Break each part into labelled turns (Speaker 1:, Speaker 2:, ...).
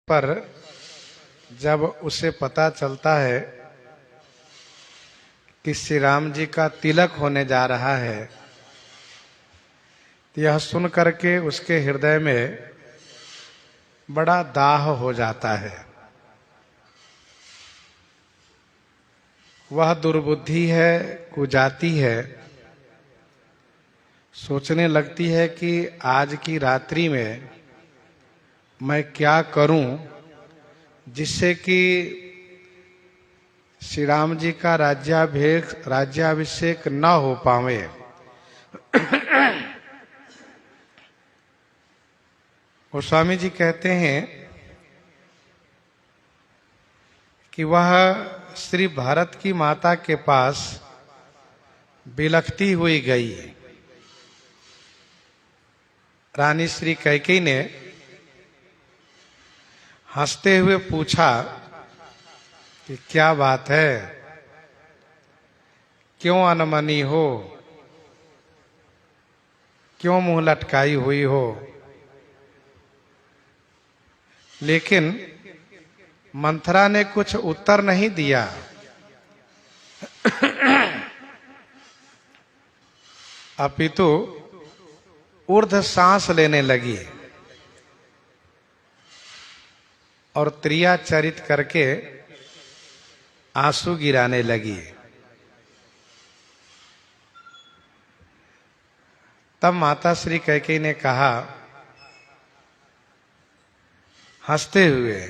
Speaker 1: पर जब उसे पता चलता है कि श्री राम जी का तिलक होने जा रहा है, तो यह सुन करके उसके हृदय में बड़ा दाह हो जाता है। वह दुर्बुद्धि है, कुजाती है, सोचने लगती है कि आज की रात्रि में मैं क्या करूं जिससे कि श्री राम जी का राज्याभिषेक न हो पावे। गोस्वामी जी कहते हैं कि वह श्री भरत की माता के पास बिलखती हुई गई। रानी श्री कैकेयी ने हंसते हुए पूछा कि क्या बात है, क्यों अनमनी हो, क्यों मुंह लटकाई हुई हो। लेकिन मंथरा ने कुछ उत्तर नहीं दिया। अपितु ऊर्ध्व सांस लेने लगी और त्रियाचरित करके आंसू गिराने लगी। तब माता श्री कैकेयी ने कहा हंसते हुए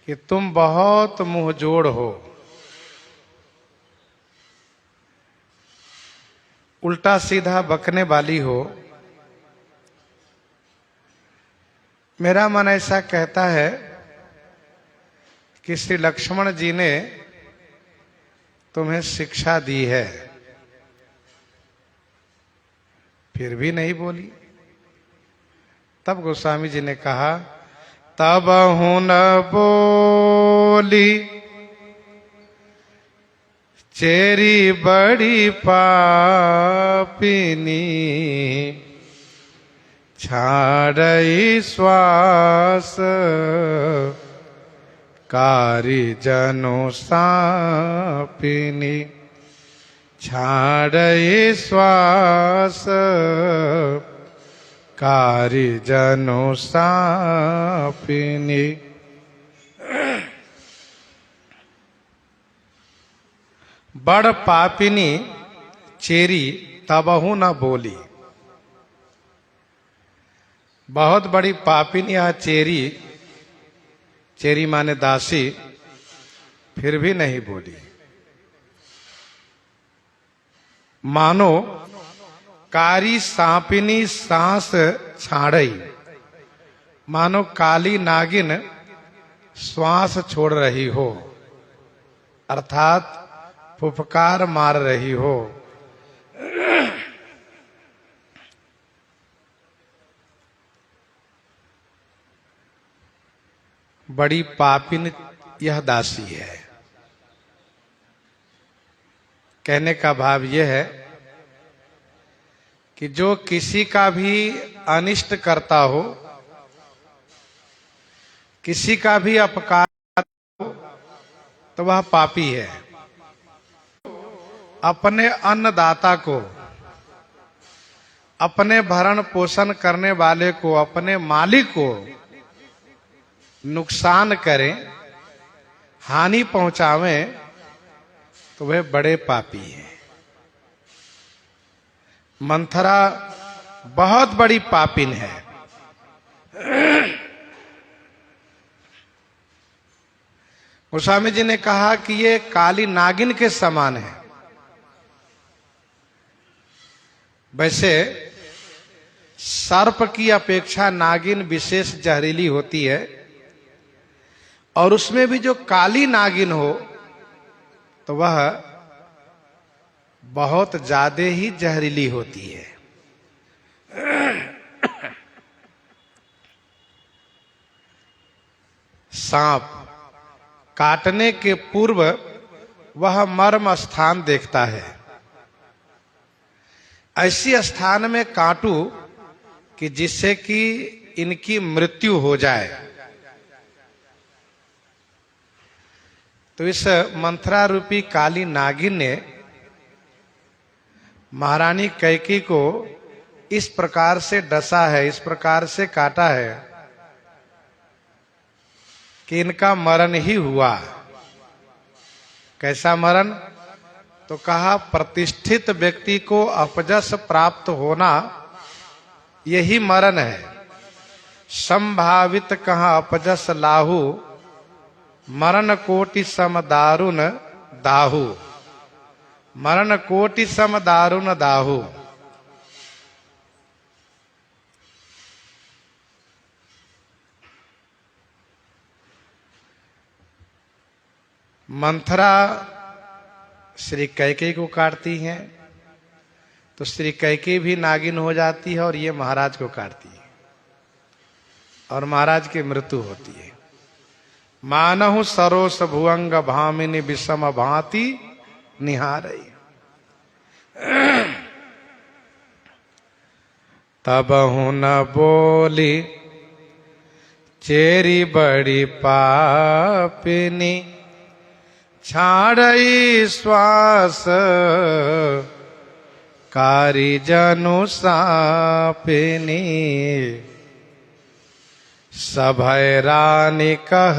Speaker 1: कि तुम बहुत मुंहजोड़ हो, उल्टा सीधा बकने वाली हो। मेरा मन ऐसा कहता है कि श्री लक्ष्मण जी ने तुम्हें शिक्षा दी है, फिर भी नहीं बोली। तब गोस्वामी जी ने कहा तब हूं न बोली चेरी बड़ी पापिनी, छाड़ई श्वास कारी जनो सापिनी, छाड़ई श्वास कारी जनो सापिनी। बड़ पापिनी चेरी तबहु न बोली। बहुत बड़ी पापिनी यह चेरी, चेरी माने दासी, फिर भी नहीं बोली। मानो कारी सांपिनी सांस छाड़ई, मानो काली नागिन श्वास छोड़ रही हो, अर्थात फुफकार मार रही हो। बड़ी पापिन यह दासी है। कहने का भाव यह है कि जो किसी का भी अनिष्ट करता हो, किसी का भी अपकार हो, तो वह पापी है। अपने अन्नदाता को, अपने भरण पोषण करने वाले को, अपने मालिक को नुकसान करें, हानि पहुंचावें, तो वह बड़े पापी हैं। मंथरा बहुत बड़ी पापिन है। गोस्वामी जी ने कहा कि ये काली नागिन के समान है। वैसे सर्प की अपेक्षा नागिन विशेष जहरीली होती है, और उसमें भी जो काली नागिन हो तो वह बहुत ज्यादा ही जहरीली होती है। सांप काटने के पूर्व वह मर्म स्थान देखता है। ऐसी स्थान में काटूं कि जिससे कि इनकी मृत्यु हो जाए, तो इस मंथरा रूपी काली नागिन ने महारानी कैकेयी को इस प्रकार से डसा है, इस प्रकार से काटा है कि इनका मरण ही हुआ। कैसा मरण? तो कहा प्रतिष्ठित व्यक्ति को अपजस प्राप्त होना यही मरण है। संभावित कहा अपजस लाहू, मरण कोटि सम दारुण दाहू, मरण कोटि सम दारुण दाहू। मंथरा श्री कैकेयी को काटती हैं तो श्री कैकेयी भी नागिन हो जाती है और ये महाराज को काटती है और महाराज की मृत्यु होती है। मानहु सरोस भुअंग भामिनी विषम भांति निहारई। तब हूं न बोली चेरी बड़ी पापिनी, छाड़ई श्वास कारी जनु सापिनी। सभय रानी कह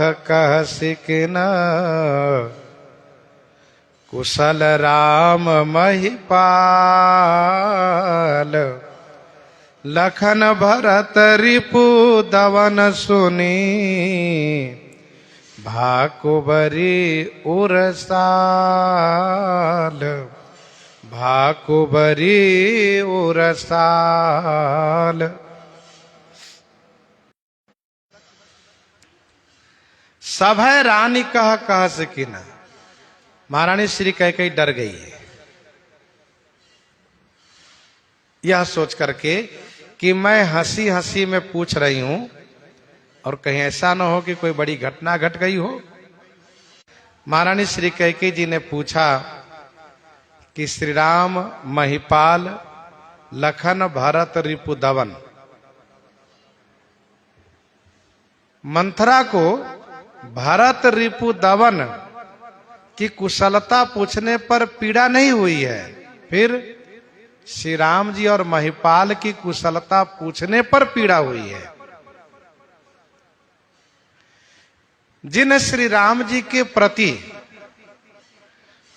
Speaker 1: सिकन, कुशल राम महिपाल। लखन भरत रिपु दवन सुनी, भाकुबरी उरसाल, भाकुबरी उरसाल। सभय रानी कह सकिना। महारानी श्री कैकेयी डर गई है यह सोच करके कि मैं हंसी हंसी में पूछ रही हूं और कहीं ऐसा न हो कि कोई बड़ी घटना घट गई हो। महारानी श्री कैकेयी जी ने पूछा कि श्री राम महिपाल, लखन भरत रिपुदवन। मंथरा को भरत रिपुदवन की कुशलता पूछने पर पीड़ा नहीं हुई है, फिर श्री राम जी और महिपाल की कुशलता पूछने पर पीड़ा हुई है। जिन श्री राम जी के प्रति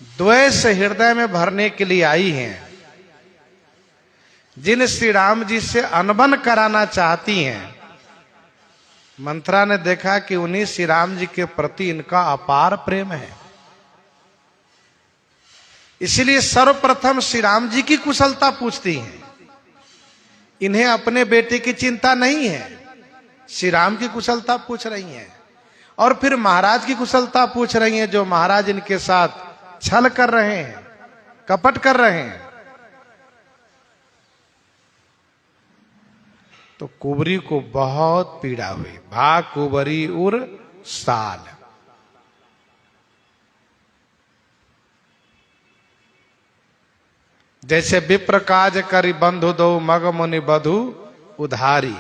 Speaker 1: द्वेष हृदय में भरने के लिए आई हैं, जिन श्री राम जी से अनबन कराना चाहती हैं, मंथरा ने देखा कि उन्हीं श्री राम जी के प्रति इनका अपार प्रेम है। इसलिए सर्वप्रथम श्री राम जी की कुशलता पूछती हैं। इन्हें अपने बेटे की चिंता नहीं है, श्री राम की कुशलता पूछ रही हैं और फिर महाराज की कुशलता पूछ रही हैं, जो महाराज इनके साथ छल कर रहे हैं, कपट कर रहे हैं। तो कुबरी को बहुत पीड़ा हुई। भा कुबरी उर साल। जैसे विप्र काज करी बंधु दो, मग मुनि बधु उधारी।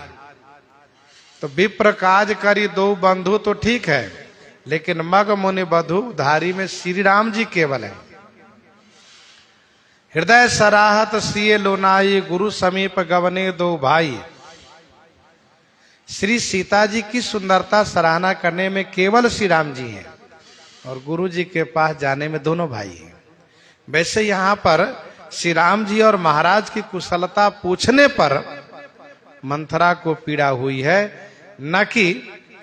Speaker 1: तो विप्र काज करी दो बंधु तो ठीक है, लेकिन मग मुनि बधु उधारी में श्री राम जी केवल है। हृदय सराहत सिए लोनाई, गुरु समीप गवने दो भाई। श्री सीता जी की सुंदरता सराहना करने में केवल श्री राम जी हैं और गुरु जी के पास जाने में दोनों भाई हैं। वैसे यहां पर श्री राम जी और महाराज की कुशलता पूछने पर मंथरा को पीड़ा हुई है, न कि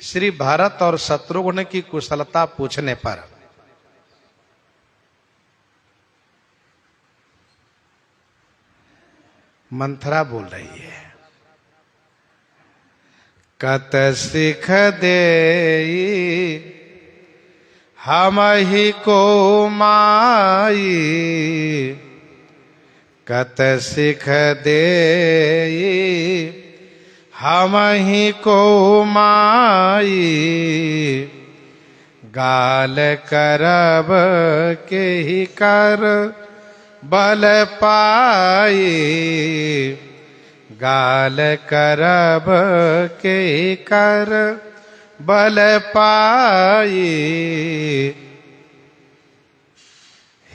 Speaker 1: श्री भरत और शत्रुघ्न की कुशलता पूछने पर। मंथरा बोल रही है, कत सिख देई हम ही को माई, कत सिख देई हम ही को माई। गाल करब के ही कर बल पाई, गाल करब के ही कर बल पाई।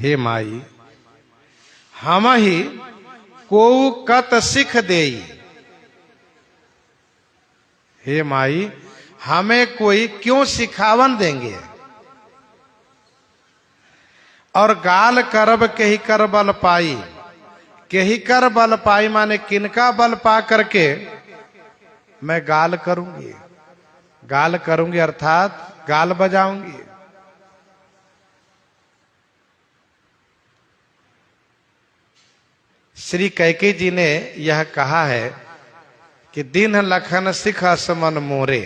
Speaker 1: हे माई हम ही को कत सिख देई। हे माई हमें कोई क्यों सिखावन देंगे। और गाल करब के ही कर बल पाई। के ही कर बल पाई माने किनका बल पा करके मैं गाल करूंगी। गाल करूंगी अर्थात गाल बजाऊंगी। श्री कैकेयी जी ने यह कहा है कि दिन लखन सिख असमन मोरे।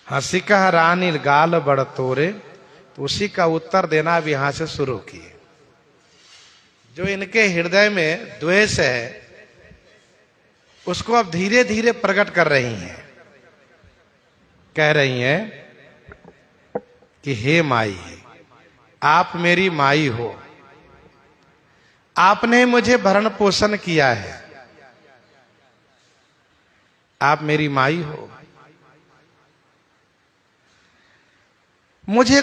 Speaker 1: हंसी कह रानी गाल बड़ तोरे। तो उसी का उत्तर देना अब यहां से शुरू किए। जो इनके हृदय में द्वेष है उसको अब धीरे धीरे प्रकट कर रही हैं। कह रही हैं कि हे माई आप मेरी माई हो। आपने मुझे भरण पोषण किया है। आप मेरी माई हो। मुझे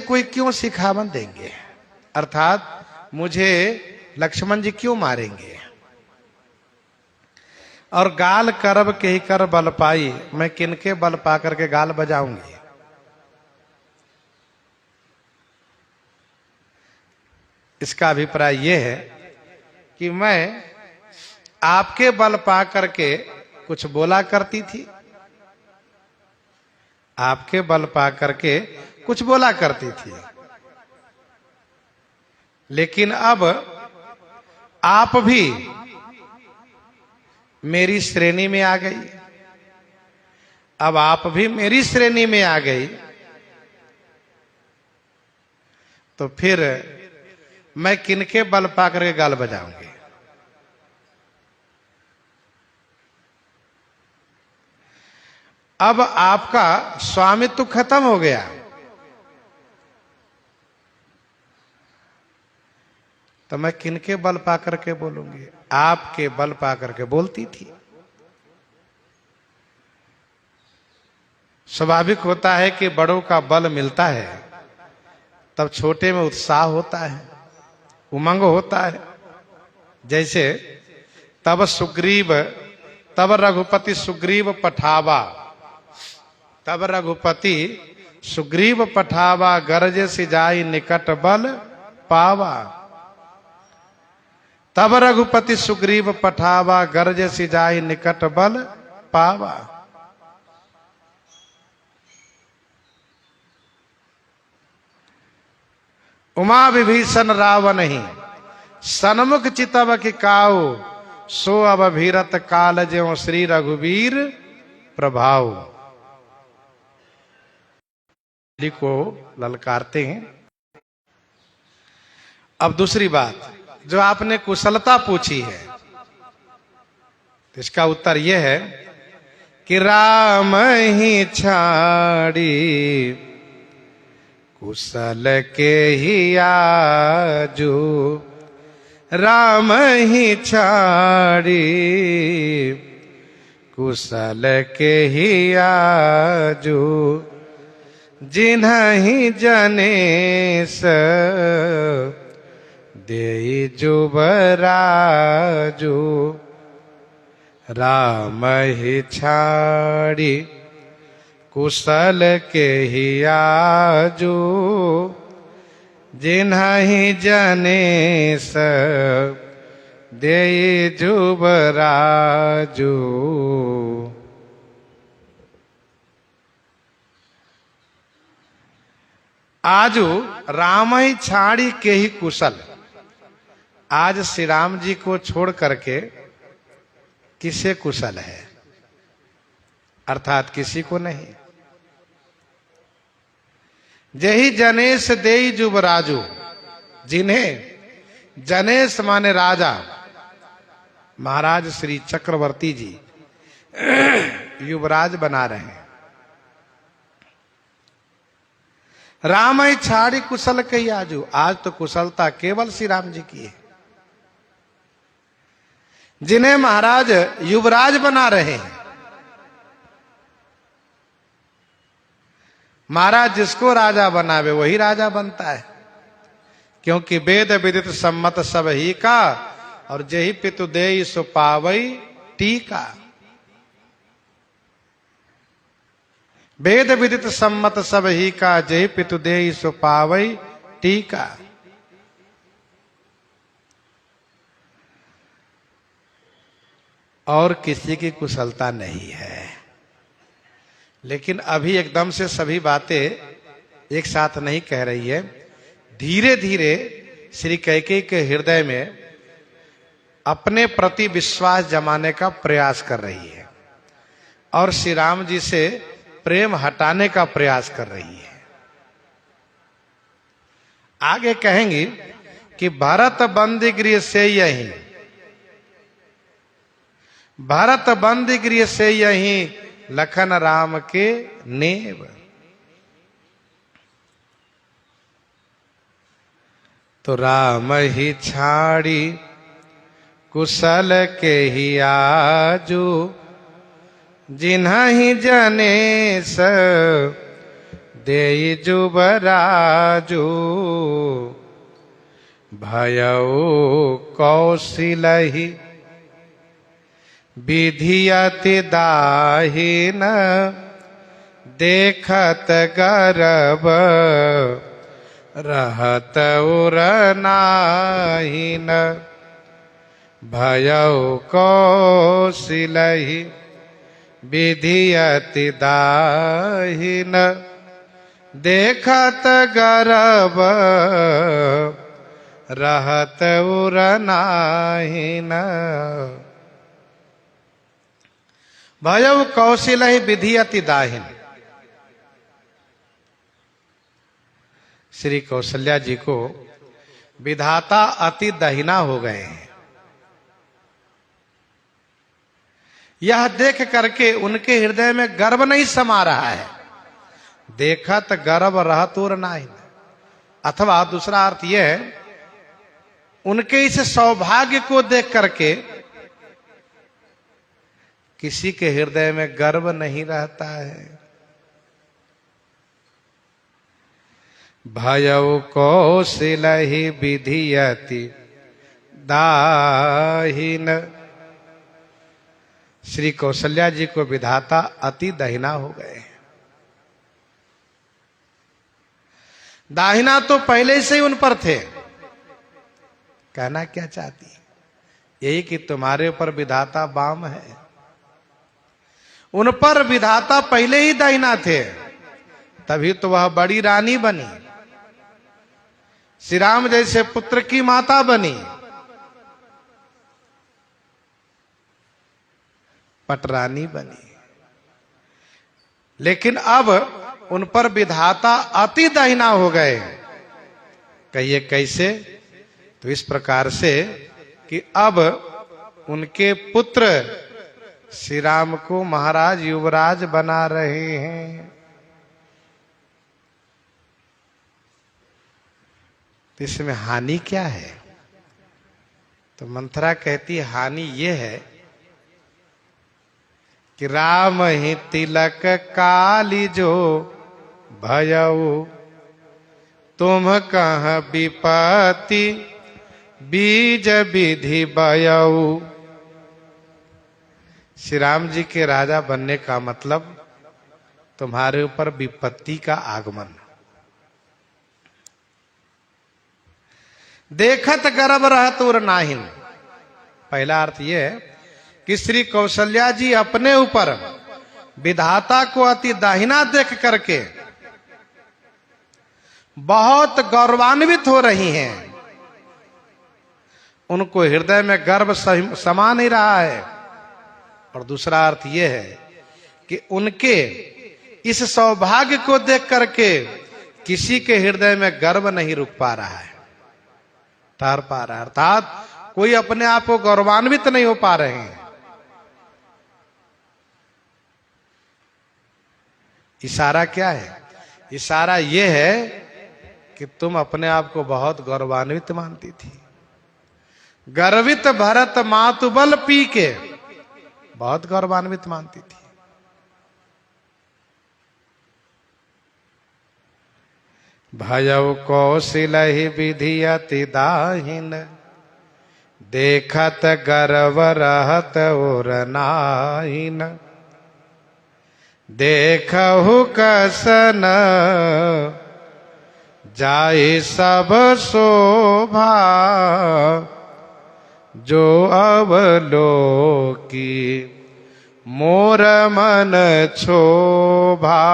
Speaker 1: कोई क्यों सिखावन देंगे। अर्थात मुझे लक्ष्मण जी क्यों मारेंगे। और गाल करब के ही कर बल पाई। मैं किनके बल पा करके गाल बजाऊंगी। इसका अभिप्राय यह है कि मैं आपके बल पा करके कुछ बोला करती थी। आपके बल पा करके कुछ बोला करती थी। लेकिन अब आप भी मेरी श्रेणी में आ गई। अब आप भी मेरी श्रेणी में आ गई तो फिर मैं किनके बल पा करके गाल बजाऊंगी। अब आपका स्वामित्व खत्म हो गया। तो मैं किनके बल पा करके बोलूंगी। आपके बल पा करके बोलती थी। स्वाभाविक होता है कि बड़ों का बल मिलता है तब छोटे में उत्साह होता है, उमंग होता है। जैसे तब रघुपति सुग्रीव पठावा। तब रघुपति सुग्रीव पठावा गरज सिजाई निकट बल पावा। तब रघुपति सुग्रीव पठावा गरज सिजाई निकट बल पावा। उमा विभीषण रावण ही सन्मुख चितव की काऊ। सो अब भीरत काल ज्यों श्री रघुवीर प्रभाव। को ललकारते हैं। अब दूसरी बात जो आपने कुशलता पूछी है तो इसका उत्तर यह है कि राम ही छाड़ी कुशल के ही आजू। राम ही छाड़ी कुशल के ही आजू। जिन्हि जनेस देई जुबराजू। राम ही छाड़ी कुशल के ही आजू। जिन्हि जनेस देई जुबराजू। आजू राम ही छाड़ी के ही कुशल। आज श्री राम जी को छोड़ करके किसे कुशल है। अर्थात किसी को नहीं। जही जनेश देई जुबराजू। जिन्हें जनेश माने राजा महाराज श्री चक्रवर्ती जी युवराज बना रहे हैं। राम ही छाड़ी कुशल कही आजू। आज तो कुशलता केवल श्री राम जी की है। जिन्हें महाराज युवराज बना रहे हैं। महाराज जिसको राजा बनावे वही राजा बनता है, क्योंकि वेद विदित सम्मत सब ही का, और जेहि पितु देई सो पावई टीका। वेद विदित सम्मत सब ही का, जेहि पितु देई सो पावई टीका। और किसी की कुशलता नहीं है। लेकिन अभी एकदम से सभी बातें एक साथ नहीं कह रही है, धीरे धीरे श्री कैकेयी के हृदय में अपने प्रति विश्वास जमाने का प्रयास कर रही है और श्री राम जी से प्रेम हटाने का प्रयास कर रही है। आगे कहेंगी कि भरत बंदी गृह से यही, भरत बंदी गृह से यही, लखन राम के नेव। तो राम ही छाड़ी कुशल के ही आजू, जिन्हि जनेस देई जुबराजू। भयउ कौशिलहि विधि अति दाहिन, देखत गर्भ रहत उर नाहिन। भयउ कौशिलहि विधि अति दाहिन, देखत गर्भ रहत उर नाहिन। भयउ कौशिलहि विधि अति दाहिन। श्री कौशल्या जी को विधाता अति दहिना हो गए हैं। यह देख करके उनके हृदय में गर्व नहीं समा रहा है। देखत गर्भ रहत उर नाहिन, अथवा दूसरा अर्थ यह है, उनके इस सौभाग्य को देख करके किसी के हृदय में गर्व नहीं रहता है। भयउ कौशिलहि विधि अति दाहिन। श्री कौशल्या जी को विधाता अति दहिना हो गए। दाहिना तो पहले से ही उन पर थे। कहना क्या चाहती है? यही कि तुम्हारे ऊपर विधाता बाम है। उन पर विधाता पहले ही दाहिना थे, तभी तो वह बड़ी रानी बनी, श्री राम जैसे पुत्र की माता बनी, पटरानी बनी। लेकिन अब उन पर विधाता अति दाहिना हो गए। कहिए कैसे? तो इस प्रकार से कि अब उनके पुत्र श्री राम को महाराज युवराज बना रहे हैं। तो इसमें हानि क्या है? तो मंथरा कहती है हानि यह है कि राम ही तिलक काली जो भयउ, तुम कह विपत्ति बीज विधि बयउ। श्री राम जी के राजा बनने का मतलब तुम्हारे ऊपर विपत्ति का आगमन। देखत गर्भ रहत उर नाहिन। पहला अर्थ यह है कि श्री कौशल्या जी अपने ऊपर विधाता को अति दाहिना देख करके बहुत गौरवान्वित हो रही हैं। उनको हृदय में गर्व समा नहीं रहा है। और दूसरा अर्थ यह है कि उनके इस सौभाग्य को देख करके किसी के हृदय में गर्व नहीं रुक पा रहा है, ठहर पा रहा है। अर्थात कोई अपने आप को गौरवान्वित नहीं हो पा रहे हैं। इशारा क्या है? इशारा यह है कि तुम अपने आप को बहुत गौरवान्वित मानती थी। गर्वित भरत मातुबल पी के बहुत गौरवान्वित मानती थी। भयउ कौशिलहि विधि अति दाहिन, देखत गर्व रहत और नाहिन। देखहु कसन जाय सब शोभा, जो अवलोकी मोर मन क्षोभा।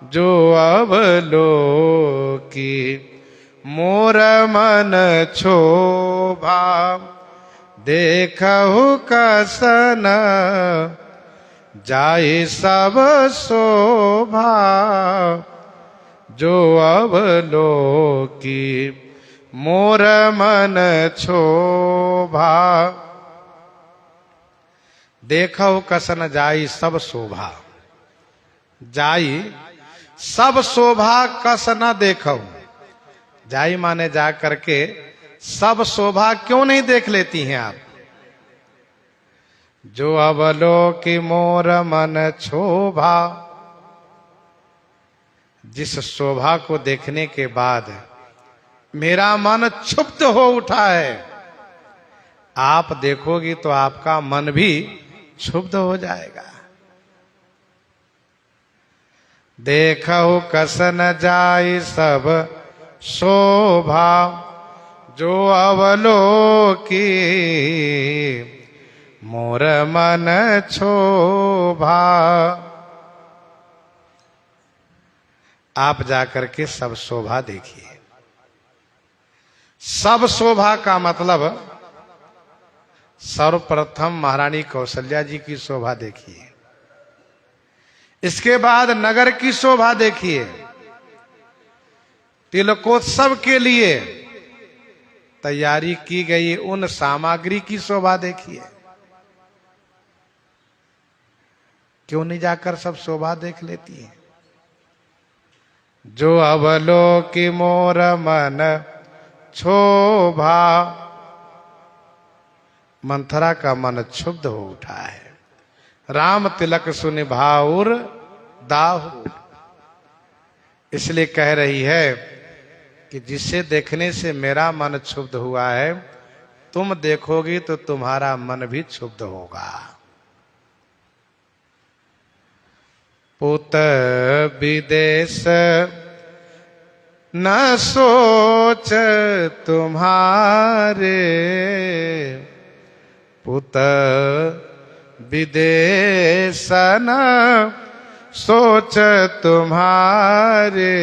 Speaker 1: जो अवलोकी मोर मन क्षोभा, देखहु कसन जाय सब शोभा। जो अवलोकी मोर मन क्षोभा, देखहु कसन जाई सब शोभा। जाई सब शोभा कस न देखहु, जाई माने जा करके सब शोभा क्यों नहीं देख लेती हैं आप। जो अवलोकी मोर मन क्षोभा, जिस शोभा को देखने के बाद मेरा मन क्षुब्ध हो उठा है, आप देखोगी तो आपका मन भी क्षुब्ध हो जाएगा। देखहु कसन जाय सब शोभा, जो अवलोकी मोर मन क्षोभा। आप जाकर के सब शोभा देखिए। सब शोभा का मतलब सर्वप्रथम महारानी कौशल्या जी की शोभा देखिए, इसके बाद नगर की शोभा देखिए, तिलकोत्सव के लिए तैयारी की गई उन सामग्री की शोभा देखिए। क्यों नहीं जाकर सब शोभा देख लेती है। जो अवलोकी मोर मन क्षोभा, मंथरा का मन क्षुब्ध हो उठा है। राम तिलक सुनि भाउर दाहु, इसलिए कह रही है कि जिसे देखने से मेरा मन क्षुब्ध हुआ है, तुम देखोगी तो तुम्हारा मन भी क्षुब्ध होगा। पुत विदेश न सोच तुम्हारे, पुत विदेश न सोच तुम्हारे।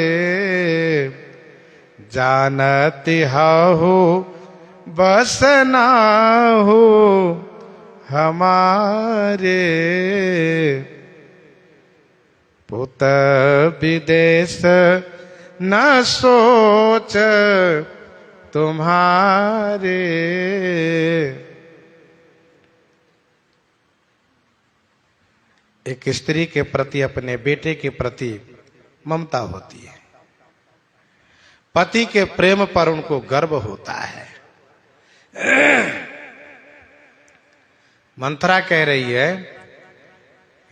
Speaker 1: जानती हूँ बस ना हो हमारे, पुत विदेश न सोच तुम्हारे। एक स्त्री के प्रति अपने बेटे के प्रति ममता होती है, पति के प्रेम पर उनको गर्व होता है। मंथरा कह रही है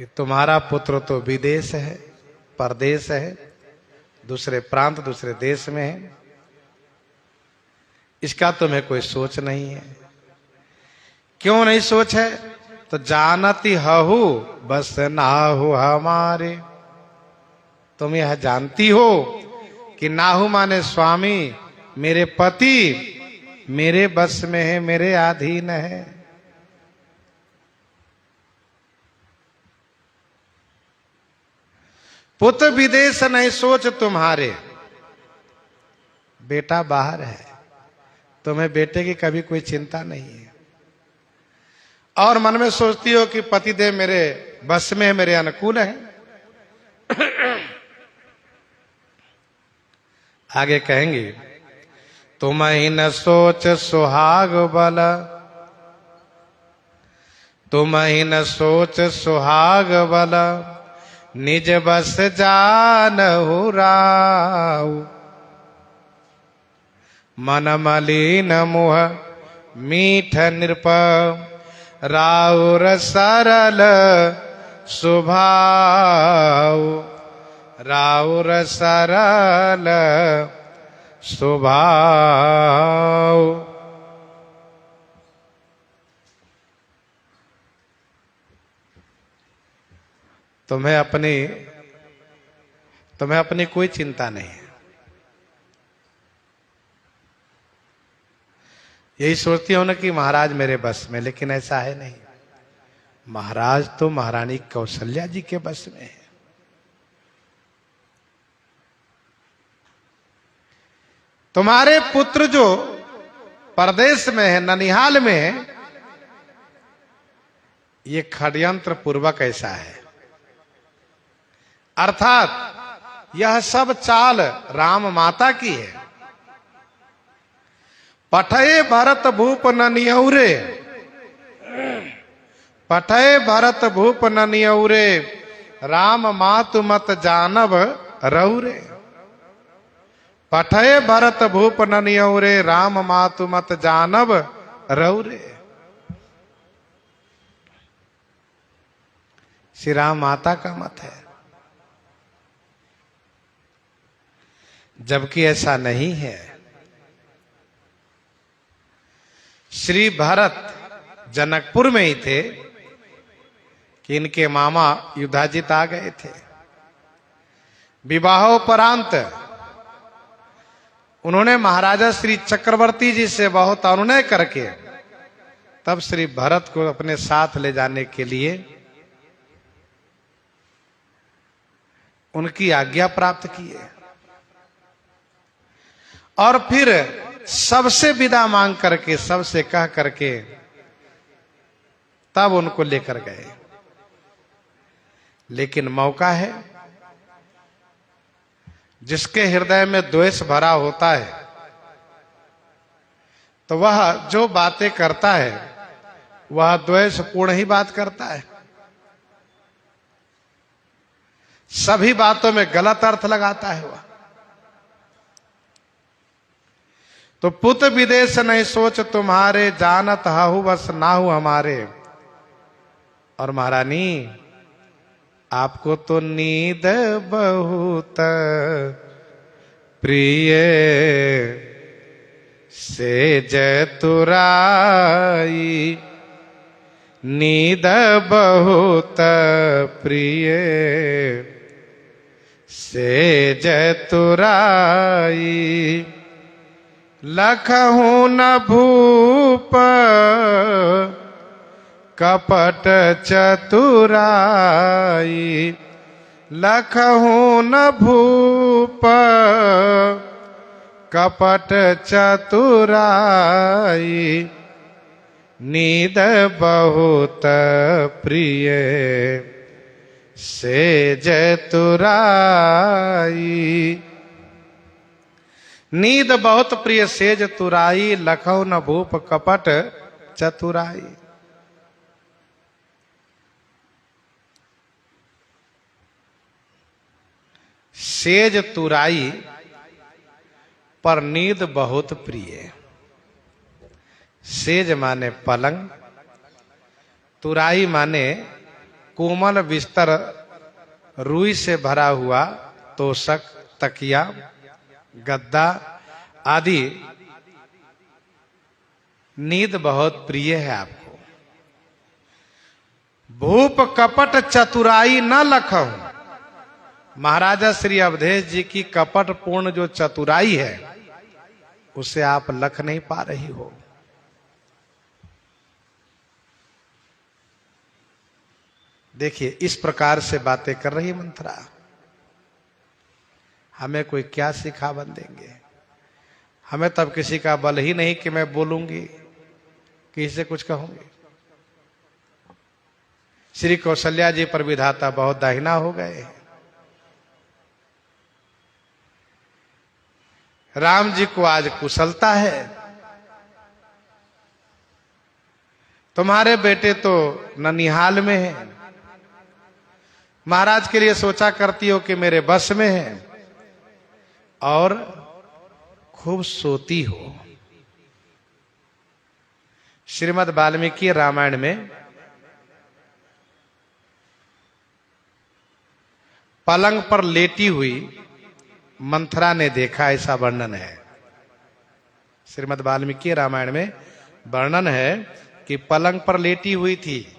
Speaker 1: कि तुम्हारा पुत्र तो विदेश है, परदेश है, दूसरे प्रांत दूसरे देश में है, इसका तुम्हें कोई सोच नहीं है। क्यों नहीं सोच है? तो जानती हहु बस ना हो हमारे। तुम यह जानती हो कि नाहु माने स्वामी, मेरे पति मेरे बस में है, मेरे अधीन है। पुत्र विदेश नहीं सोच तुम्हारे, बेटा बाहर है, तुम्हें बेटे की कभी कोई चिंता नहीं है। और मन में सोचती हो कि पतिदेव मेरे बस में है, मेरे अनुकूल है। आगे कहेंगे, तुम ही न सोच सुहाग बल, तुम ही न सोच सुहाग बल, निज बस जानहु राउ। मन मलिन मुह मीठ नृप, राउर सरल स्वभाव। राउर सरल स्वभाव। तुम्हें अपनी कोई चिंता नहीं है। यही सोचती हो ना कि महाराज मेरे बस में, लेकिन ऐसा है नहीं। महाराज तो महारानी कौशल्या जी के बस में है। तुम्हारे पुत्र जो परदेश में है, ननिहाल में है, ये षड्यंत्र पूर्वक ऐसा है। अर्थात यह सब चाल राम माता की है। पठये भरत भूप न नियौरे, पठये भरत भूप न नियौरे, राम मातु मत जानब रौरे। पठये भरत भूप न नियौरे, राम मातु मत जानब रौरे। श्री राम माता का मत है, जबकि ऐसा नहीं है। श्री भरत जनकपुर में ही थे कि इनके मामा युधाजित आ गए थे। विवाहोपरांत उन्होंने महाराजा श्री चक्रवर्ती जी से बहुत अनुनय करके तब श्री भरत को अपने साथ ले जाने के लिए उनकी आज्ञा प्राप्त किए, और फिर सबसे विदा मांग करके, सबसे कह करके तब उनको लेकर गए। लेकिन मौका है, जिसके हृदय में द्वेष भरा होता है तो वह जो बातें करता है वह द्वेष पूर्ण ही बात करता है। सभी बातों में गलत अर्थ लगाता है वह। तो पुत विदेश नहीं सोच तुम्हारे, जानत हाहु बस नाहु हमारे। और महारानी आपको तो नींद बहुत प्रिय, सेज तुराई, नींद बहुत प्रिय, सेज तुराई। लखहु न भूप कपट चतुराई, लखहु न भूप कपट चतुराई, नींद बहुत प्रिय, सेज तुराई। नींद बहुत प्रिय सेज तुराई, लखौ न भूप कपट चतुराई। सेज तुराई पर नींद बहुत प्रिय। सेज माने पलंग, तुराई माने कोमल बिस्तर, रुई से भरा हुआ तोशक, तकिया, गद्दा आदि। नींद बहुत प्रिय है आपको। भूप कपट चतुराई न लखहु, महाराजा श्री अवधेश जी की कपट पूर्ण जो चतुराई है उसे आप लख नहीं पा रही हो। देखिए इस प्रकार से बातें कर रही मंथरा। हमें कोई क्या सिखावन देंगे? हमें तब किसी का बल ही नहीं कि मैं बोलूंगी, किसी से कुछ कहूंगी। श्री कौशल्या जी पर विधाता बहुत दाहिना हो गए। राम जी को आज कुशलता है। तुम्हारे बेटे तो ननिहाल में है, महाराज के लिए सोचा करती हो कि मेरे बस में है, और खूब सोती हो। श्रीमद् वाल्मीकि रामायण में पलंग पर लेटी हुई मंथरा ने देखा, ऐसा वर्णन है। श्रीमद् वाल्मीकि रामायण में वर्णन है कि पलंग पर लेटी हुई थी,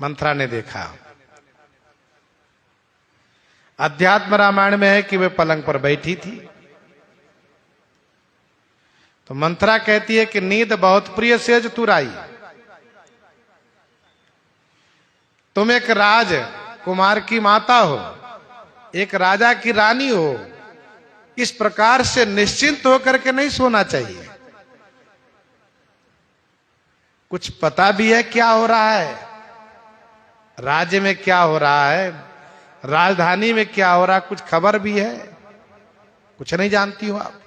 Speaker 1: मंथरा ने देखा। अध्यात्म रामायण में है कि वे पलंग पर बैठी थी। तो मंथरा कहती है कि नींद बहुत प्रिय सेज तुराई। तुम एक राज कुमार की माता हो, एक राजा की रानी हो, इस प्रकार से निश्चिंत होकर के नहीं सोना चाहिए। कुछ पता भी है क्या हो रहा है, राज्य में क्या हो रहा है, राजधानी में क्या हो रहा है, कुछ खबर भी है? कुछ नहीं जानती हो आप।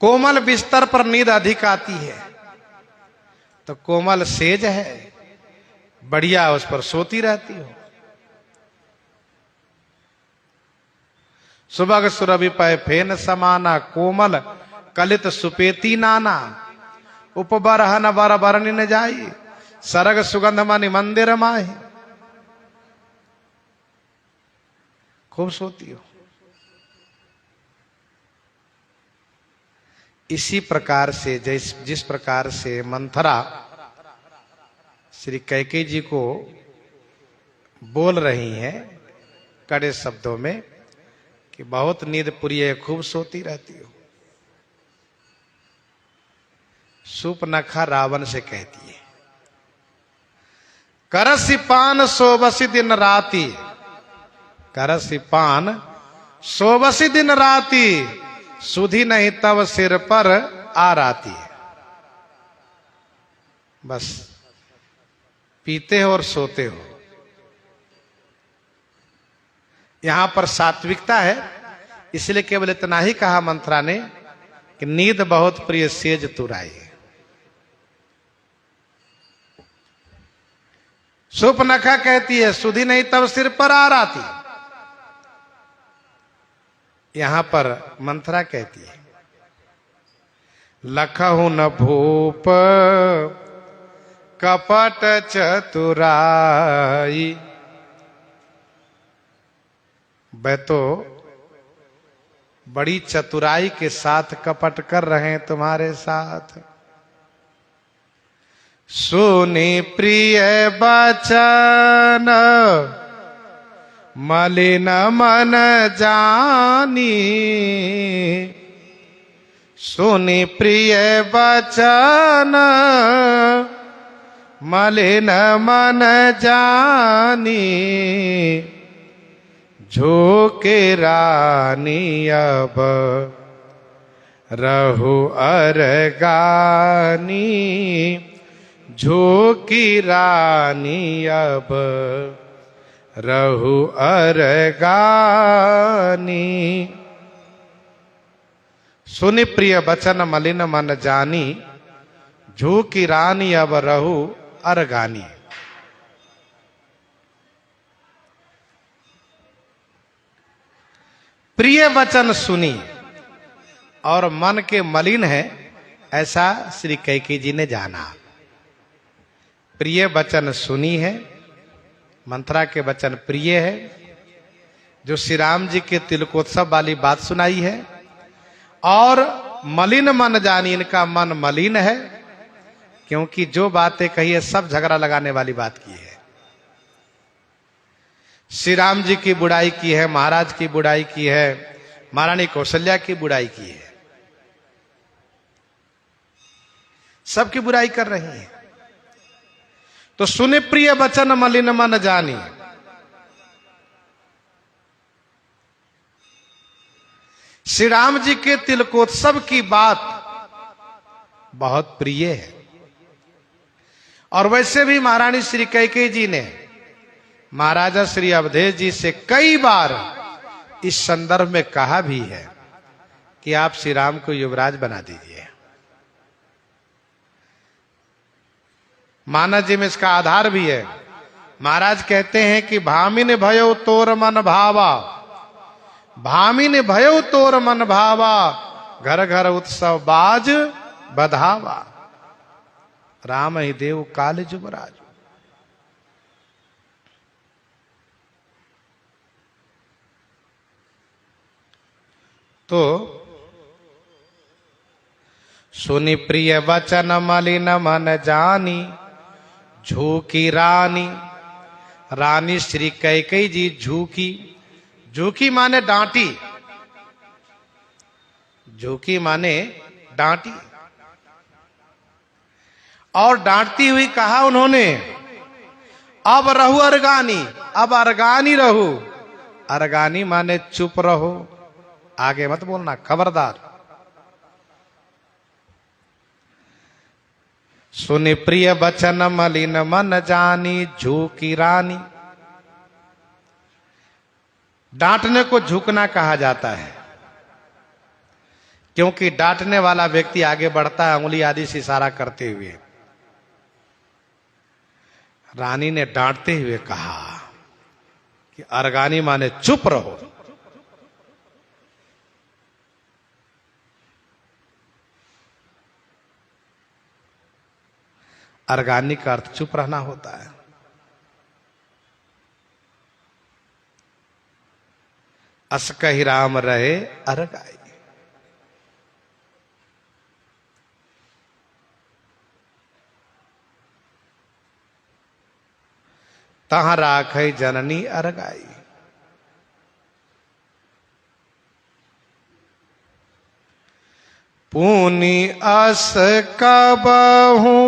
Speaker 1: कोमल बिस्तर पर नींद अधिक आती है, तो कोमल सेज है, बढ़िया उस पर सोती रहती हो। सुबह सुरभि पय फेन समाना, कोमल कलित सुपेती नाना, उपबरहन बर बरनी न जाई, सरग सुगंध मनि मंदिर माही। खूब सोती हो। इसी प्रकार से जिस प्रकार से मंथरा श्री कैकेयी जी को बोल रही हैं कड़े शब्दों में कि बहुत नींद प्रिय है, खूब सोती रहती हो। सूपनखा रावण से कहती है, करसी पान सोबसी दिन राती, करसी पान सोबसी दिन राती, सुधी नहीं तब सिर पर आ राती। बस पीते हो और सोते हो। यहां पर सात्विकता है, इसलिए केवल इतना ही कहा मंथरा ने कि नींद बहुत प्रिय सेज तुराई। सूपनखा कहती है सुधी नहीं तब सिर पर आ राती। यहां पर मंथरा कहती है लखहु न भूप कपट चतुराई। वे तो बड़ी चतुराई के साथ कपट कर रहे हैं तुम्हारे साथ। सुनी प्रिय बचन मलिन मन जानी, सुनी प्रिय बचन मलिन मन जानी, झोके रानी अब रहु अरगानी, झोकी रानी अब रहु अरगानी। सुनि प्रिय बचन मलिन मन जानी, झोकी रानी अब रहु अरगानी। प्रिय वचन सुनी और मन के मलिन है, ऐसा श्री कैकेयी जी ने जाना। प्रिय वचन सुनी है, मंथरा के वचन प्रिय है, जो श्री राम जी के तिलकोत्सव वाली बात सुनाई है। और मलिन मन जानी, इनका मन मलिन है, क्योंकि जो बातें कही है सब झगड़ा लगाने वाली बात की है। श्री राम जी की बुराई की है, महाराज की बुराई की है, महारानी कौशल्या की बुराई की है, सबकी बुराई कर रही है। तो सुने प्रिय वचन मलिन मन जानी, श्री राम जी के तिलकोत्सव की बात बहुत प्रिय है। और वैसे भी महारानी श्री कैकेयी जी ने महाराजा श्री अवधेश जी से कई बार इस संदर्भ में कहा भी है कि आप श्री राम को युवराज बना दीजिए। मानस जी में इसका आधार भी है। महाराज कहते हैं कि भामिन भयो तोर मन भावा, भामिन भयो तोर मन भावा, घर घर उत्सव बाज बधावा, राम ही देव काल जुबराज। तो सुनि प्रिय वचन मलिन मन जानी, झूकी रानी। रानी श्री कैकेयी जी झूकी। झूकी माने डांटी, झूकी माने डांटी। और डांटती हुई कहा उन्होंने, अब रहू अरगानी, अब अरगानी रहू। अरगानी माने चुप रहो, आगे मत बोलना, खबरदार। सुनि प्रिय बचन मलिन मन जानी, झूकी रानी। डांटने को झुकना कहा जाता है, क्योंकि डांटने वाला व्यक्ति आगे बढ़ता है उंगली आदि से इशारा करते हुए। रानी ने डांटते हुए कहा कि अरगानी माने चुप रहो। अरगानी का अर्थ चुप रहना होता है। अस कहि राम रहे अरगाई। तहाँ राखै जननी अरगाई। पूनी अस कबहू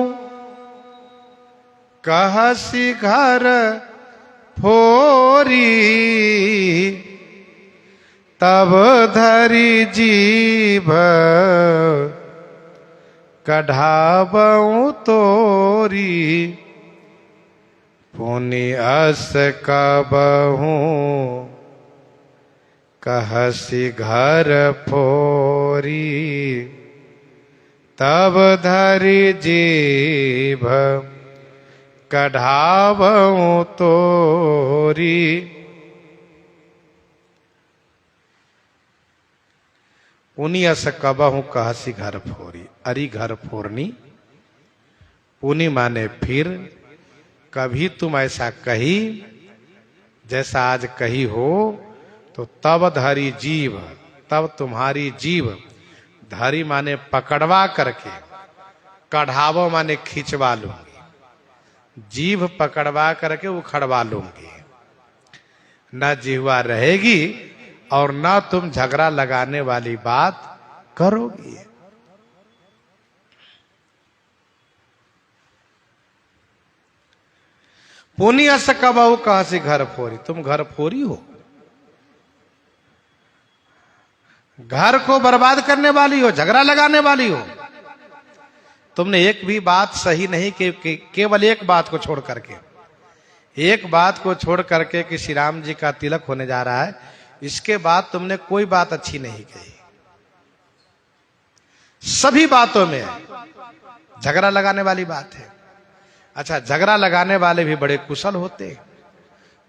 Speaker 1: कहसी घर फोरी, तब धरी जीभ कढ़ाबऊ तोरी। पुनि अस कबहू कहसी घर फोरी, तब धरी जीभ कढ़ाबऊ तोरी। पुनि अस कबहू कहसी घर फोरी। अरी घर फोरनी। पुनि माने फिर, कभी तुम ऐसा कही जैसा आज कही हो, तो तब धरी जीभ, तब तुम्हारी जीभ, धरी माने पकड़वा करके, कढ़ावो माने खिंचवा लूंगी, जीभ पकड़वा करके उखड़वा लूंगी। न जिह्वा रहेगी और न तुम झगड़ा लगाने वाली बात करोगी। पुनि अस कबहू कहसी घर फोरी। तुम घर फोरी हो, घर को बर्बाद करने वाली हो, झगड़ा लगाने वाली हो। तुमने एक भी बात सही नहीं कि केवल एक बात को छोड़ करके, एक बात को छोड़ करके कि श्री राम जी का तिलक होने जा रहा है, इसके बाद तुमने कोई बात अच्छी नहीं कही। सभी बातों में झगड़ा लगाने वाली बात है। अच्छा, झगड़ा लगाने वाले भी बड़े कुशल होते,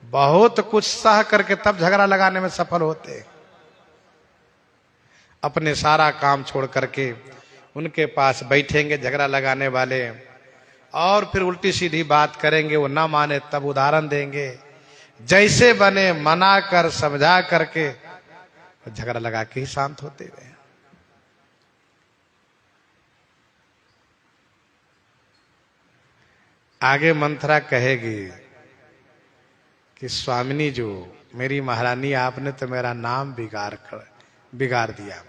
Speaker 1: बहुत कुछ सह करके तब झगड़ा लगाने में सफल होते। अपने सारा काम छोड़ करके उनके पास बैठेंगे झगड़ा लगाने वाले, और फिर उल्टी सीधी बात करेंगे, वो ना माने तब उदाहरण देंगे, जैसे बने मना कर समझा करके झगड़ा लगा के ही शांत होते हुए। आगे मंथरा कहेगी कि स्वामिनी जो मेरी महारानी, आपने तो मेरा नाम बिगाड़ दिया,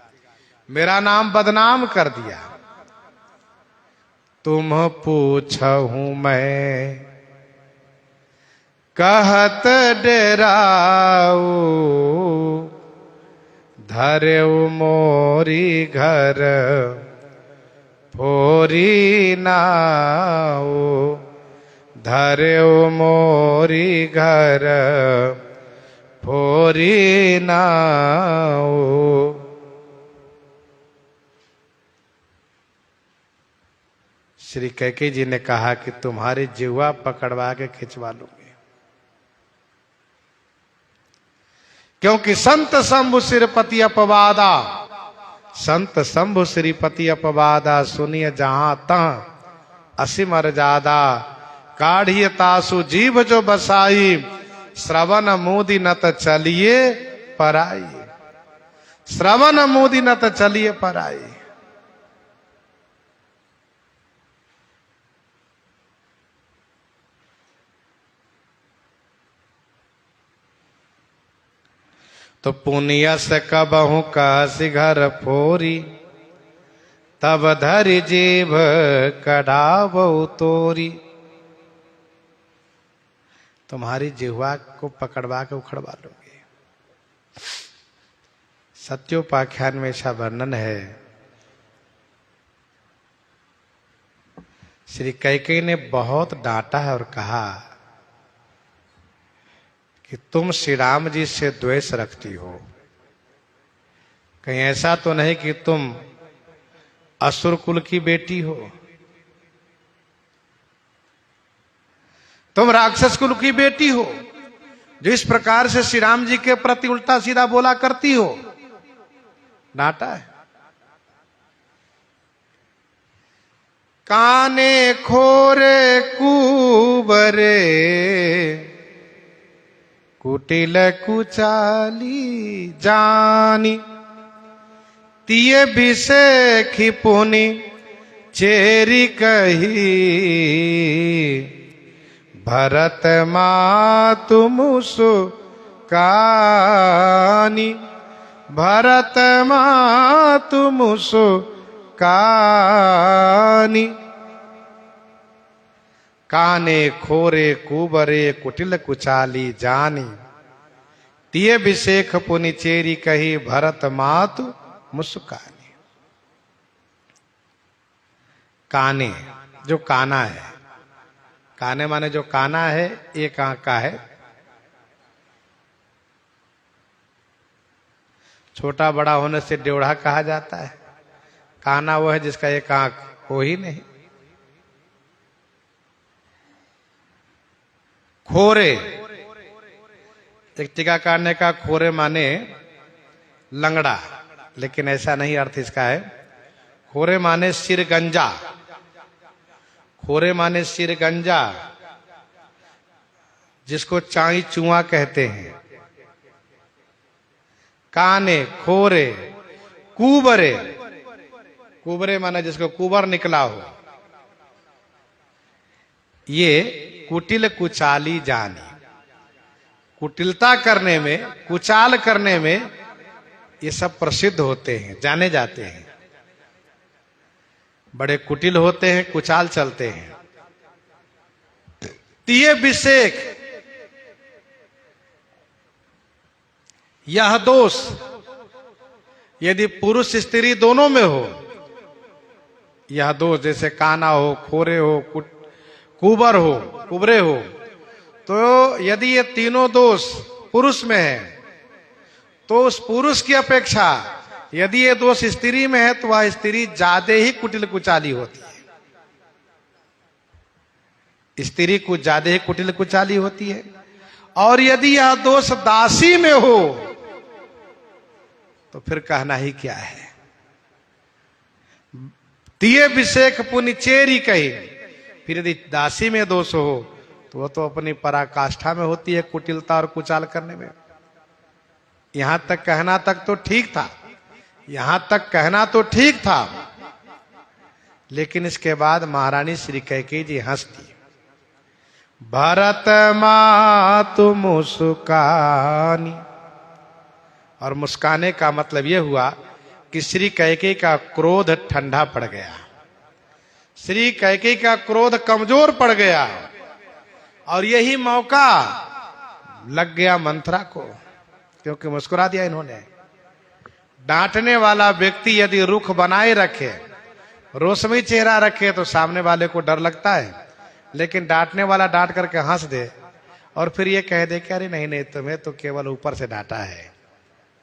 Speaker 1: मेरा नाम बदनाम कर दिया। तुम पूछहूं मैं कहत डेराऊ, धरेऊ मोरी घर फोरी नाऊ, धरेऊ मोरी घर फोरी नाऊ। श्री कैकेयी जी ने कहा कि तुम्हारी जिह्वा पकड़वा के खिंचवा लूंगी, क्योंकि संत शंभु श्रीपति अपवादा, संत शंभु श्रीपति अपवादा, सुनिए जहां तहां असीम मर्यादा, काढ़िय तासु जीभ जो बसाई, श्रवण मुदि नत चलिए पराई। श्रवण मोदी न तो चलिए पर आई। तो पुनिया से कबहू कहसी घर फोरी, तब धरि जीभ कढ़ावो तोरी। तुम्हारी जिह्वा को पकड़वा के उखड़वा लोगे। सत्योपाख्यान में ऐसा वर्णन है, श्री कैकेयी ने बहुत डांटा है और कहा कि तुम श्री राम जी से द्वेष रखती हो, कहीं ऐसा तो नहीं कि तुम असुर कुल की बेटी हो, तुम राक्षस कुल की बेटी हो, जो इस प्रकार से श्री राम जी के प्रति उल्टा सीधा बोला करती हो। डांटा है। काने खोरे कुबरे, कुटिल कुचाली जानी, तिये बिसे खिपुनी चेरी कही, भरत मातु मुसुकानी, भरत मातु मुसुकानी। काने खोरे कुबरे कुटिल कुचाली जानी, तिये बिसेख पुनि चेरी कही, भरत मातु मुस्कानी। काने जो काना है, काने माने जो काना है, एक आंख का है। छोटा बड़ा होने से ड्योढ़ा कहा जाता है। काना वो है जिसका एक आंख हो ही नहीं। खोरे, एक टीकाकार ने कहा खोरे माने लंगड़ा, लेकिन ऐसा नहीं अर्थ इसका है। खोरे माने सिर गंजा, खोरे माने सिर गंजा, जिसको चाई चुआ कहते हैं। काने खोरे, कुबरे, कुबरे माने जिसको कुबर निकला हो। ये कुटिल कुचाली जानी, कुटिलता करने में, कुचाल करने में ये सब प्रसिद्ध होते हैं, जाने जाते हैं। बड़े कुटिल होते हैं, कुचाल चलते हैं। तिये बिसेख, यह दोष यदि पुरुष स्त्री दोनों में हो, यह दोष जैसे काना हो, खोरे हो, कुबर हो, कुबरे हो, तो यदि ये तीनों दोष पुरुष में है, तो उस पुरुष की अपेक्षा यदि ये दोष स्त्री में है, तो वह स्त्री ज्यादा ही कुटिल कुचाली होती है। स्त्री कुछ ज्यादा ही कुटिल कुचाली होती है। और यदि यह दोष दासी में हो, तो फिर कहना ही क्या है। तिये बिसेख पुनि चेरी कही, फिर यदि दासी में दोष हो तो वह तो अपनी पराकाष्ठा में होती है, कुटिलता और कुचाल करने में। यहां तक कहना तक तो ठीक था, यहां तक कहना तो ठीक था, लेकिन इसके बाद महारानी श्री कैकेयी जी हंस दी। भरत मातु मुस्कानी, और मुस्काने का मतलब यह हुआ कि श्री कैकेयी का क्रोध ठंडा पड़ गया, श्री कैकेयी का क्रोध कमजोर पड़ गया। और यही मौका लग गया मंथरा को, क्योंकि मुस्कुरा दिया इन्होंने। डांटने वाला व्यक्ति यदि रुख बनाए रखे, रोशनी चेहरा रखे, तो सामने वाले को डर लगता है। लेकिन डांटने वाला डांट करके हंस दे और फिर ये कह दे कि अरे नहीं नहीं, तुम्हें तो केवल ऊपर से डांटा है,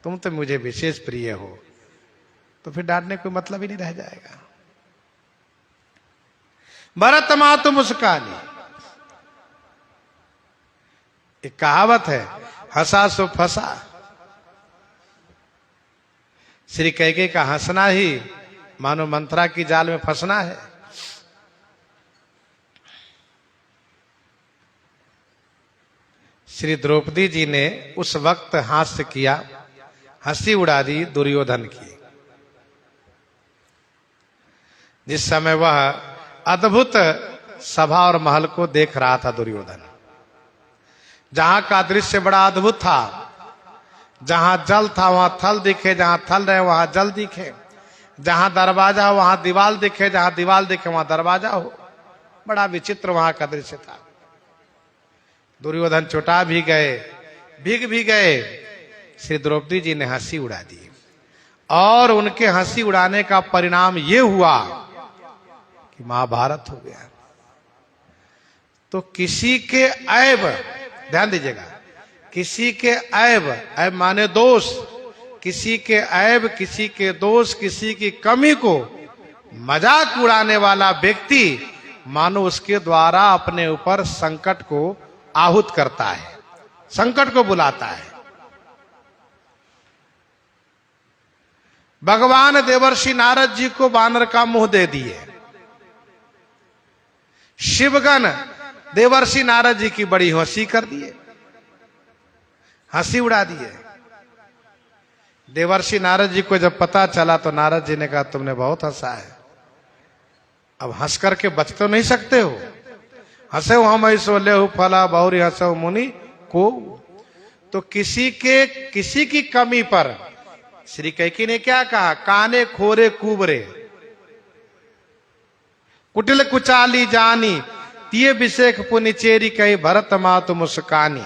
Speaker 1: तुम तो मुझे विशेष प्रिय हो, तो फिर डांटने कोई मतलब ही नहीं रह जाएगा। भरत मातु मुस्कानी, एक कहावत है, हंसा सो फंसा। श्री कैकेयी का हंसना ही मानो मंथरा की जाल में फंसना है। श्री द्रौपदी जी ने उस वक्त हास्य किया हंसी उड़ा दी दुर्योधन की। जिस समय वह अद्भुत सभा और महल को देख रहा था दुर्योधन, जहां का दृश्य बड़ा अद्भुत था, जहां जल था वहां थल दिखे, जहां थल रहे वहां जल दिखे, जहां दरवाजा हो वहां दीवाल दिखे, जहां दीवाल दिखे वहां दरवाजा हो। बड़ा विचित्र वहां का दृश्य था। दुर्योधन चुटा भी गए, भीग भी गए। श्री द्रौपदी जी ने हंसी उड़ा दी और उनके हंसी उड़ाने का परिणाम ये हुआ कि महाभारत हो गया। तो किसी के ऐब, ध्यान दीजिएगा, किसी के ऐब, ऐब माने दोष, किसी के ऐब, किसी के दोष, किसी की कमी को मजाक उड़ाने वाला व्यक्ति मानो उसके द्वारा अपने ऊपर संकट को आहूत करता है, संकट को बुलाता है। भगवान देवर्षि नारद जी को बानर का मुंह दे दिए। शिवगण देवर्षि नारद जी की बड़ी हंसी कर दिए, हंसी उड़ा दिए। देवर्षि नारद जी को जब पता चला तो नारद जी ने कहा तुमने बहुत हंसा है, अब हंस करके बच तो नहीं सकते हो। हंसे हो हम ऐसो ले हो फला बहुरी हंसो मुनि को। तो किसी की कमी पर श्री कैकेयी ने क्या कहा, काने खोरे कुबरे कुटिल कुचाली जानी तिये विषेख पुनिचेरी कही भरत मातु मुस्कानी।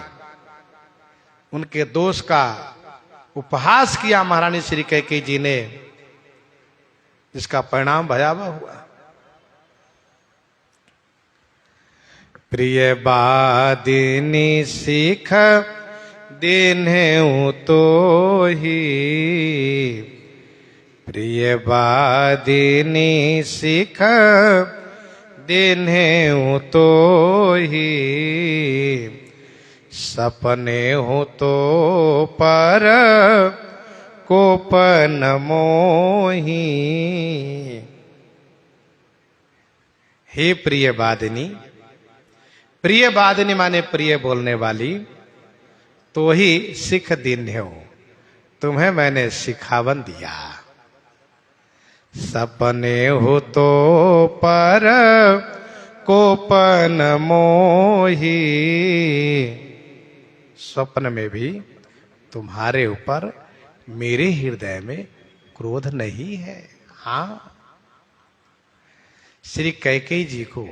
Speaker 1: उनके दोष का उपहास किया महारानी श्री कैकेयी जी ने, जिसका परिणाम भयावह हुआ। प्रिय बादिनी सीख दिन्हु तो ही, प्रिय बादिनी सीख दिन्हु तो ही, सपने हो तो पर कोपन मोही। हे प्रिय बादिनी, प्रिय बादिनी माने प्रिय बोलने वाली, तो ही सिख दिन्हु, तुम्हें मैंने सिखावन दिया। सपने हो तो पर कोपन मोही, स्वप्न में भी तुम्हारे ऊपर मेरे हृदय में क्रोध नहीं है। हाँ, श्री कैकेयी जी को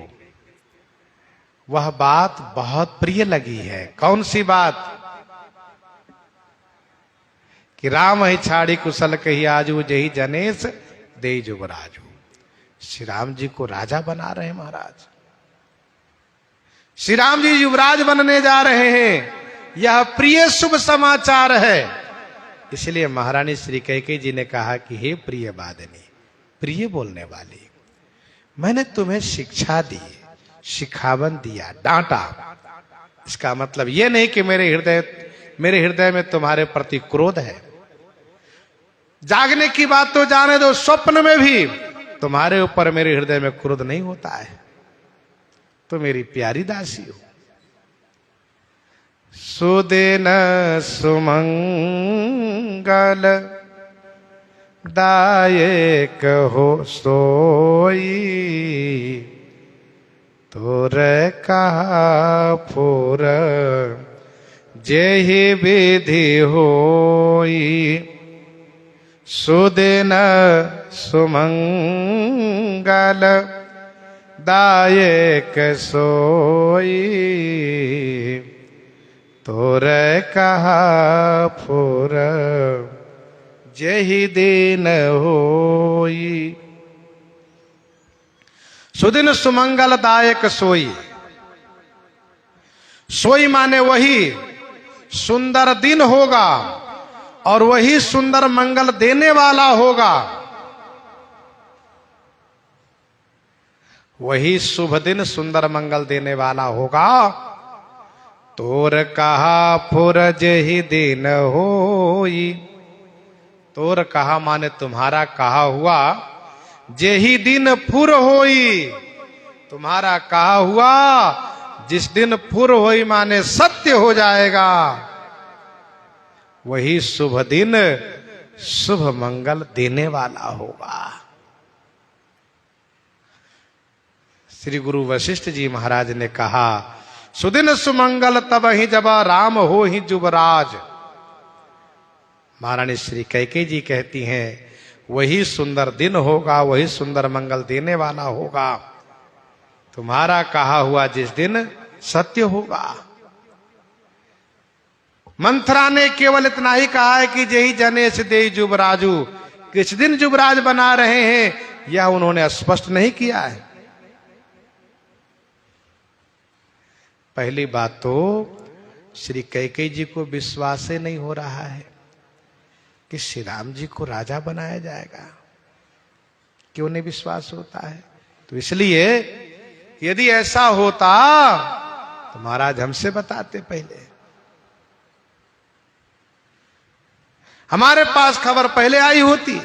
Speaker 1: वह बात बहुत प्रिय लगी है। कौन सी बात? कि राम ही छाड़ी कुशल कही आजू जही जनेश दे जुगराजू। श्री राम जी को राजा बना रहे हैं महाराज, श्री राम जी युवराज बनने जा रहे हैं। यह प्रिय शुभ समाचार है। इसलिए महारानी श्री कैकेयी जी ने कहा कि हे प्रिय बादिनी, प्रिय बोलने वाली, मैंने तुम्हें शिक्षा दी, शिखावन दिया, डांटा। इसका मतलब यह नहीं कि मेरे हृदय में तुम्हारे प्रति क्रोध है। जागने की बात तो जाने दो, स्वप्न में भी तुम्हारे ऊपर मेरे हृदय में क्रोध नहीं होता है। तो मेरी प्यारी दासी हो। सुदिन सुमंगल दायक हो सोई, तोर कहा फुर जेहि विधि होई। सुदिन सुमंगल दायक सोई, तोर कहा फुर जेहि दिन होई। सुदिन सुमंगल दायक सोई, सोई माने वही सुंदर दिन होगा और वही सुंदर मंगल देने वाला होगा। वही शुभ दिन सुंदर मंगल देने वाला होगा। तोर कहा फुर जेहि दिन होई। तोर कहा माने तुम्हारा कहा हुआ, जेहि दिन फुर होई, तुम्हारा कहा हुआ जिस दिन फुर होई माने सत्य हो जाएगा। वही शुभ दिन शुभ मंगल देने वाला होगा। श्री गुरु वशिष्ठ जी महाराज ने कहा, सुदिन सुमंगल तब ही जब राम हो ही जुबराज। महारानी श्री कैकेयी जी कहती हैं, वही सुंदर दिन होगा, वही सुंदर मंगल देने वाला होगा। तुम्हारा कहा हुआ जिस दिन सत्य होगा। मंथरा ने केवल इतना ही कहा है कि जही जनेश दे जुबराजू, किस दिन जुबराज बना रहे हैं यह उन्होंने स्पष्ट नहीं किया है। पहली बात तो श्री कैकेयी जी को विश्वास ही नहीं हो रहा है कि श्री राम जी को राजा बनाया जाएगा। क्यों नहीं विश्वास होता है? तो इसलिए यदि ऐसा होता तो महाराज हमसे बताते, पहले हमारे पास खबर पहले आई होती,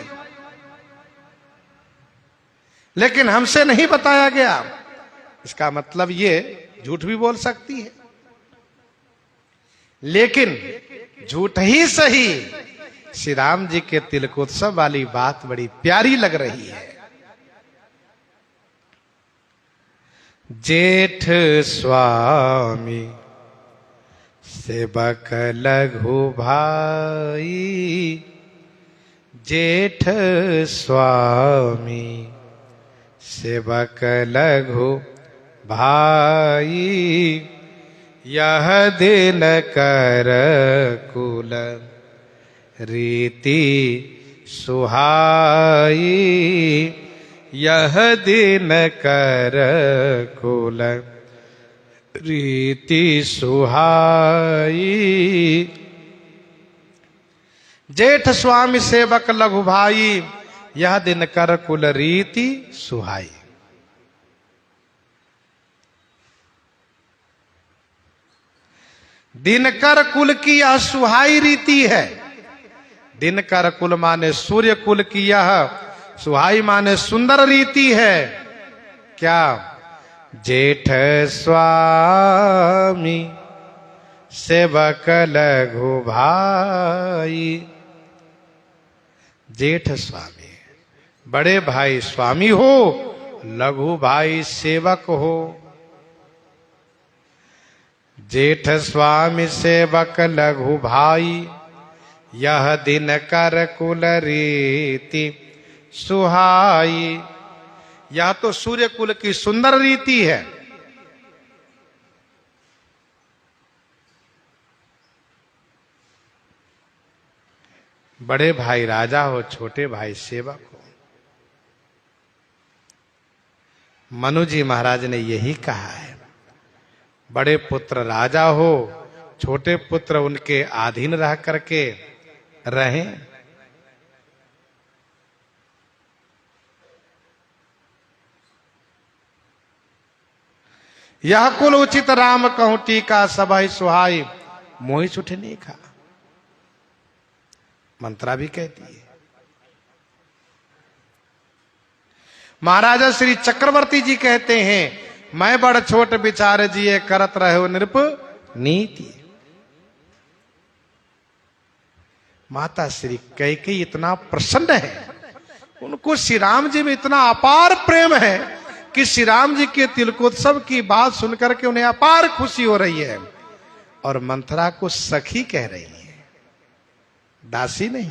Speaker 1: लेकिन हमसे नहीं बताया गया। इसका मतलब ये झूठ भी बोल सकती है, लेकिन झूठ ही सही श्री राम जी के तिलकोत्सव वाली बात बड़ी प्यारी लग रही है। जेठ स्वामी सेवक लघु भाई, जेठ स्वामी सेवक लघु भाई, यह दिन कर कुल रीति सुहाई, यह दिन कर कुल रीति सुहाई। जेठ स्वामी सेवक लघु भाई, यह दिन कर कुल रीति सुहाई। दिनकर कुल की यह सुहाई रीति है। दिनकर कुल माने सूर्य कुल की यह सुहाई माने सुंदर रीति है। क्या? जेठ स्वामी सेवक लघु भाई। जेठ स्वामी बड़े भाई स्वामी हो, लघु भाई सेवक हो। जेठ स्वामी सेवक लघु भाई, यह दिन कर कुल रीति सुहाई। यह तो सूर्य कुल की सुंदर रीति है। बड़े भाई राजा हो, छोटे भाई सेवक हो। मनु जी महाराज ने यही कहा है, बड़े पुत्र राजा हो, छोटे पुत्र उनके अधीन रह करके रहें। यह कुल उचित राम कहूं टीका, सभाई सुहाई मोहि सुठनी खा। मंत्रा भी कहती है। महाराजा श्री चक्रवर्ती जी कहते हैं, मैं बड़ छोट विचार जिए करत रहे नृप नीति। माता श्री कैकेयी इतना प्रसन्न है, उनको श्री राम जी में इतना अपार प्रेम है कि श्री राम जी के तिलकोत्सव की बात सुनकर के उन्हें अपार खुशी हो रही है। और मंथरा को सखी कह रही है, दासी नहीं।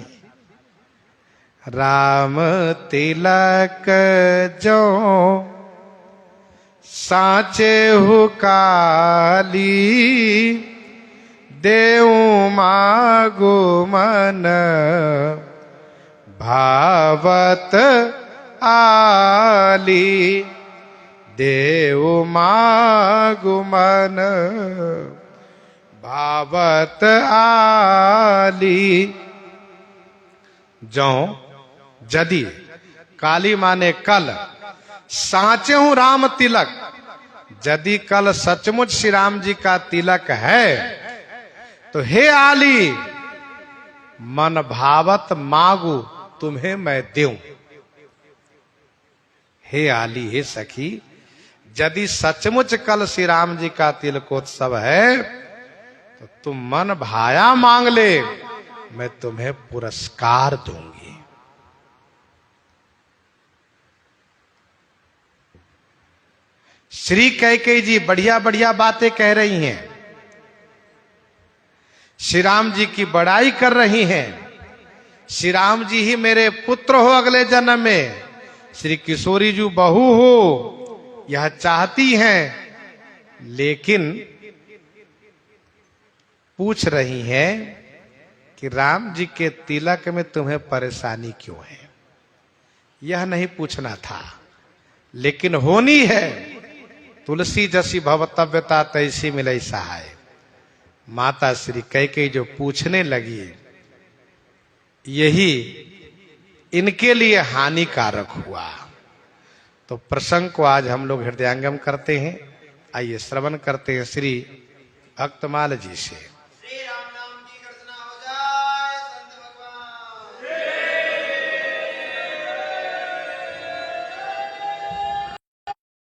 Speaker 1: राम तिलक जो साचे हु काली, देऊ मागु मन भावत आली। देऊ मागु मन भावत आली। जो जदि, काली माने कल, साचे हूं राम तिलक, यदि कल सचमुच श्री राम जी का तिलक है तो हे आली, मन भावत मांगू तुम्हें मैं दूं। हे आली, हे सखी, यदि सचमुच कल श्री राम जी का तिलकोत्सव है तो तुम मन भाया मांग ले, मैं तुम्हें पुरस्कार दूंगी। श्री कैकेयी जी बढ़िया बढ़िया बातें कह रही हैं, श्री राम जी की बड़ाई कर रही हैं। श्री राम जी ही मेरे पुत्र हो अगले जन्म में, श्री किशोरी जी बहू हो, यह चाहती हैं, लेकिन पूछ रही हैं कि राम जी के तिलक में तुम्हें परेशानी क्यों है। यह नहीं पूछना था, लेकिन होनी है। तुलसी जैसी भवतव्यता तैसी मिलई सहाय। माता श्री कैकेयी जो पूछने लगी, यही इनके लिए हानिकारक हुआ। तो प्रसंग को आज हम लोग हृदयांगम करते हैं। आइए श्रवण करते हैं श्री भक्तमाल जी से।